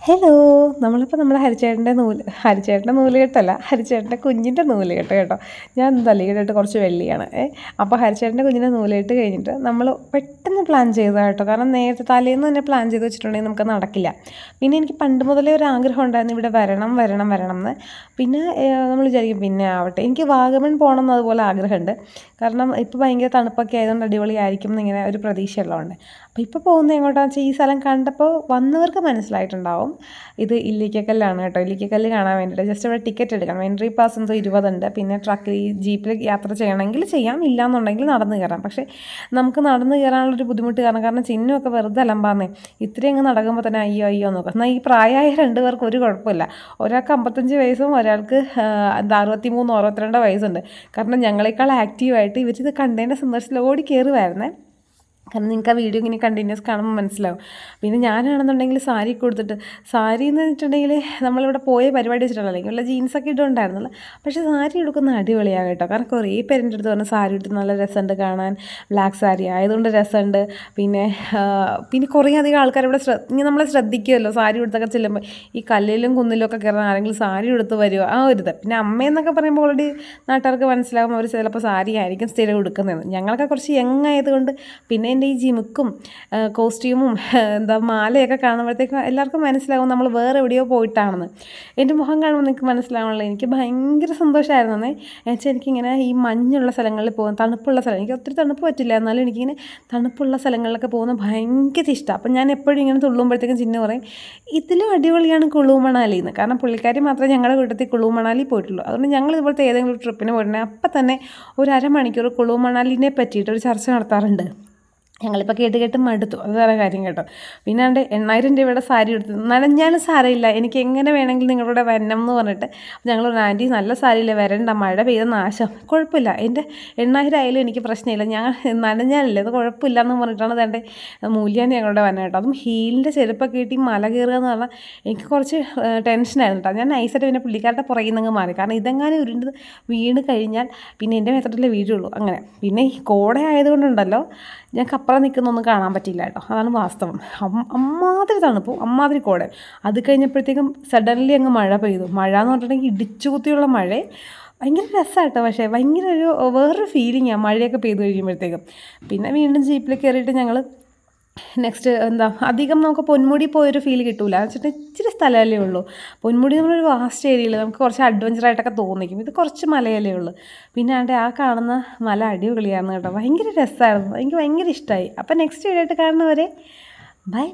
Hello, നമ്മളിപ്പോൾ നമ്മുടെ ഹരിച്ചേട്ടൻ്റെ നൂലുകെട്ടല്ല, ഹരിച്ചേട്ടൻ്റെ കുഞ്ഞിൻ്റെ നൂലുകെട്ട് കേട്ടോ. ഞാൻ തലയിലിട്ട് കുറച്ച് വെള്ളിയാണ്. അപ്പോൾ ഹരിച്ചേട്ടൻ്റെ കുഞ്ഞിൻ്റെ നൂലുകെട്ട് കഴിഞ്ഞിട്ട് നമ്മൾ പെട്ടെന്ന് പ്ലാൻ ചെയ്തതാണ് കേട്ടോ. കാരണം നേരത്തെ തലേന്ന് തന്നെ പ്ലാൻ ചെയ്ത് വെച്ചിട്ടുണ്ടെങ്കിൽ നമുക്ക് നടക്കില്ല. പിന്നെ എനിക്ക് പണ്ട് മുതലേ ഒരു ആഗ്രഹം ഉണ്ടായിരുന്നു ഇവിടെ വരണം എന്ന്. പിന്നെ നമ്മൾ വിചാരിക്കും പിന്നെ ആവട്ടെ. എനിക്ക് വാഗമൺ പോകണം എന്ന് അതുപോലെ ആഗ്രഹമുണ്ട്. കാരണം ഇപ്പോൾ ഭയങ്കര തണുപ്പൊക്കെ ആയതുകൊണ്ട് അടിപൊളിയായിരിക്കും എന്നിങ്ങനെ ഒരു പ്രതീക്ഷയുള്ളതുകൊണ്ട്. അപ്പോൾ ഇപ്പോൾ പോകുന്നത് എങ്ങോട്ടാണെന്ന് വെച്ചാൽ ഈ സ്ഥലം കണ്ടപ്പോൾ വന്നവർക്ക് മനസ്സിലായിട്ടുണ്ടാവും ഇത് ഇല്ലിക്കക്കല്ലാണ് കേട്ടോ. ഇല്ലിക്കക്കല്ല് കാണാൻ വേണ്ടിയിട്ട് ജസ്റ്റ് ഇവിടെ ടിക്കറ്റ് എടുക്കണം. എൻട്രി പാസ് എന്തോ 20 ഉണ്ട്. പിന്നെ ഈ ജീപ്പിൽ യാത്ര ചെയ്യണമെങ്കിൽ ചെയ്യാം, ഇല്ലയെന്നുണ്ടെങ്കിൽ നടന്ന് കയറാം. പക്ഷേ നമുക്ക് നടന്ന് കയറാനുള്ളൊരു ബുദ്ധിമുട്ട് കാരണം ചിഹ്നമൊക്കെ വെറുതെ അലമ്പാന്നേ. ഇത്രയും അങ്ങ് നടക്കുമ്പോൾ തന്നെ അയ്യോ നോക്കാം. എന്നാൽ ഈ പ്രായമായ 2 പേർക്ക് ഒരു കുഴപ്പമില്ല. ഒരാൾക്ക് 55 വയസ്സും ഒരാൾക്ക് 63 62 വയസ്സുണ്ട്. കാരണം ഞങ്ങളെക്കാൾ ആക്റ്റീവായിട്ട് ഇവരിത് കണ്ടതിൻ്റെ സന്തോഷത്തിൽ ഓടി കയറുമായിരുന്നേ. കാരണം നിങ്ങൾക്ക് ആ വീഡിയോ ഇങ്ങനെ കണ്ടിന്യൂസ് കാണുമ്പോൾ മനസ്സിലാവും. പിന്നെ ഞാനാണെന്നുണ്ടെങ്കിൽ സാരി കൊടുത്തിട്ട്, സാരി എന്ന് വെച്ചിട്ടുണ്ടെങ്കിൽ നമ്മളിവിടെ പോയ പരിപാടി വെച്ചിട്ടുള്ള അല്ലെങ്കിൽ വല്ല ജീൻസൊക്കെ ഇട്ടുണ്ടായിരുന്നല്ലോ. പക്ഷേ സാരി എടുക്കുന്ന അടിപൊളിയാണ് കേട്ടോ. കാരണം കുറേ പേരെൻ്റെ അടുത്ത് പറഞ്ഞാൽ സാരി എടുത്ത് നല്ല രസമുണ്ട് കാണാൻ, ബ്ലാക്ക് സാരി ആയതുകൊണ്ട് രസമുണ്ട്. പിന്നെ കുറേ അധികം ആൾക്കാർ ഇവിടെ നമ്മളെ ശ്രദ്ധിക്കുമല്ലോ സാരി എടുത്തൊക്കെ ചെല്ലുമ്പോൾ. ഈ കല്ലിലും കുന്നിലും ഒക്കെ കയറാൻ ആരെങ്കിലും സാരി എടുത്ത് വരുമോ ആ ഒരു ഇത്. പിന്നെ അമ്മയെന്നൊക്കെ പറയുമ്പോൾ ഓൾറെഡി നാട്ടുകാർക്ക് മനസ്സിലാകും അവർ ചിലപ്പോൾ സാരി ആയിരിക്കും സ്ഥിരം എടുക്കുന്നത്. ഞങ്ങളൊക്കെ കുറച്ച് യങ് ആയതുകൊണ്ട് പിന്നെ എൻ്റെ ഈ ജിമുക്കും കോസ്റ്റ്യൂമും മാലയൊക്കെ കാണുമ്പോഴത്തേക്കും എല്ലാവർക്കും മനസ്സിലാവും നമ്മൾ വേറെ എവിടെയോ പോയിട്ടാണെന്ന്. എൻ്റെ മുഖം കാണുമ്പോൾ നിങ്ങൾക്ക് മനസ്സിലാവുള്ളൂ. എനിക്ക് ഭയങ്കര സന്തോഷമായിരുന്നു എന്നുവെച്ചാൽ എനിക്കിങ്ങനെ ഈ മഞ്ഞുള്ള സ്ഥലങ്ങളിൽ പോകുന്ന തണുപ്പുള്ള സ്ഥലം, എനിക്ക് ഒത്തിരി തണുപ്പ് പറ്റില്ല, എന്നാലും എനിക്കിങ്ങനെ തണുപ്പുള്ള സ്ഥലങ്ങളിലൊക്കെ പോകുന്നത് ഭയങ്കര ഇഷ്ടമാണ്. അപ്പം ഞാൻ എപ്പോഴും ഇങ്ങനെ തുള്ളുമ്പോഴത്തേക്കും ചിന്ന പറയും ഇതിലും അടിപൊളിയാണ് കുളു മണാലി എന്ന്. കാരണം പുള്ളിക്കാരി മാത്രമേ ഞങ്ങളുടെ കൂട്ടത്തിൽ കുളു മണാലി പോയിട്ടുള്ളൂ. അതുകൊണ്ട് ഞങ്ങൾ ഇതുപോലത്തെ ഏതെങ്കിലും ട്രിപ്പിന് പോയിട്ടുണ്ടെങ്കിൽ അപ്പം തന്നെ ഒരു അരമണിക്കൂർ കുളു മണാലിനെ പറ്റിയിട്ടൊരു ചർച്ച നടത്താറുണ്ട്. ഞങ്ങളിപ്പോൾ കേട്ട് മടുത്തു, അത് വേറെ കാര്യം കേട്ടോ. പിന്നെ 8000 രൂപയുടെ സാരി എടുത്തു. നനഞ്ഞാലും സാരമില്ല, എനിക്ക് എങ്ങനെ വേണമെങ്കിലും നിങ്ങളുടെ വരണം എന്ന് പറഞ്ഞിട്ട് ഞങ്ങൾ ഒരു ആൻറ്റി നല്ല സാരിയില്ല വരണ്ട, മഴ പെയ്ത നാശം കുഴപ്പമില്ല, എൻ്റെ 8000 ആയാലും എനിക്ക് പ്രശ്നമില്ല, ഞാൻ നനഞ്ഞാലല്ലേ അത് കുഴപ്പമില്ല എന്ന് പറഞ്ഞിട്ടാണ് തൻ്റെ മൂല്യം ഞങ്ങളുടെ വരണം കേട്ടോ. അതും ഹീലിൻ്റെ ചെരുപ്പൊക്കെ കിട്ടി മല കയറുക എന്ന് പറഞ്ഞാൽ എനിക്ക് കുറച്ച് ടെൻഷനായിരുന്നു കേട്ടോ. ഞാൻ നൈസായിട്ട് പിന്നെ പുള്ളിക്കാരുടെ പുറകിൽ നിന്ന് മാറി. കാരണം ഇതെങ്ങാനും ഉരുണ്ട് വീണ് കഴിഞ്ഞാൽ പിന്നെ എൻ്റെ മേത്തോട്ടല്ലേ വീഴുള്ളൂ. അങ്ങനെ പിന്നെ ഈ കോട ആയതുകൊണ്ടുണ്ടല്ലോ ഞങ്ങൾക്ക് അപ്പുറം നിൽക്കുന്നൊന്നും കാണാൻ പറ്റില്ല കേട്ടോ. അതാണ് വാസ്തവം. അമ്മാതിരി തണുപ്പും അമ്മാതിരി കോട. അത് കഴിഞ്ഞപ്പോഴത്തേക്കും സഡൻലി അങ്ങ് മഴ പെയ്തു. മഴ എന്ന് പറഞ്ഞിട്ടുണ്ടെങ്കിൽ ഇടിച്ചു കുത്തിയുള്ള മഴ. ഭയങ്കര രസമാണ് കേട്ടോ. പക്ഷേ ഭയങ്കര വേറൊരു ഫീലിങ്ങാണ് മഴയൊക്കെ പെയ്തു കഴിയുമ്പോഴത്തേക്കും. പിന്നെ വീണ്ടും ജീപ്പിൽ കയറിയിട്ട് ഞങ്ങൾ നെക്സ്റ്റ് അധികം നമുക്ക് പൊന്മുടി പോയൊരു ഫീൽ കിട്ടില്ല. എന്ന് വെച്ചിട്ട് ഇച്ചിരി സ്ഥലമല്ലേ ഉള്ളൂ. പൊന്മുടി നമ്മളൊരു വാസ്റ്റ് ഏരിയയിൽ നമുക്ക് കുറച്ച് അഡ്വഞ്ചറായിട്ടൊക്കെ തോന്നിക്കും. ഇത് കുറച്ച് മലയല്ലേ ഉള്ളൂ. പിന്നെ ആ കാണുന്ന മല അടിപൊളിയാണ് കേട്ടോ. ഭയങ്കര രസമായിരുന്നു, എനിക്ക് ഭയങ്കര ഇഷ്ടമായി. അപ്പോൾ നെക്സ്റ്റ് വീഡിയോ ആയിട്ട് കാണുന്നവരെ ബൈ.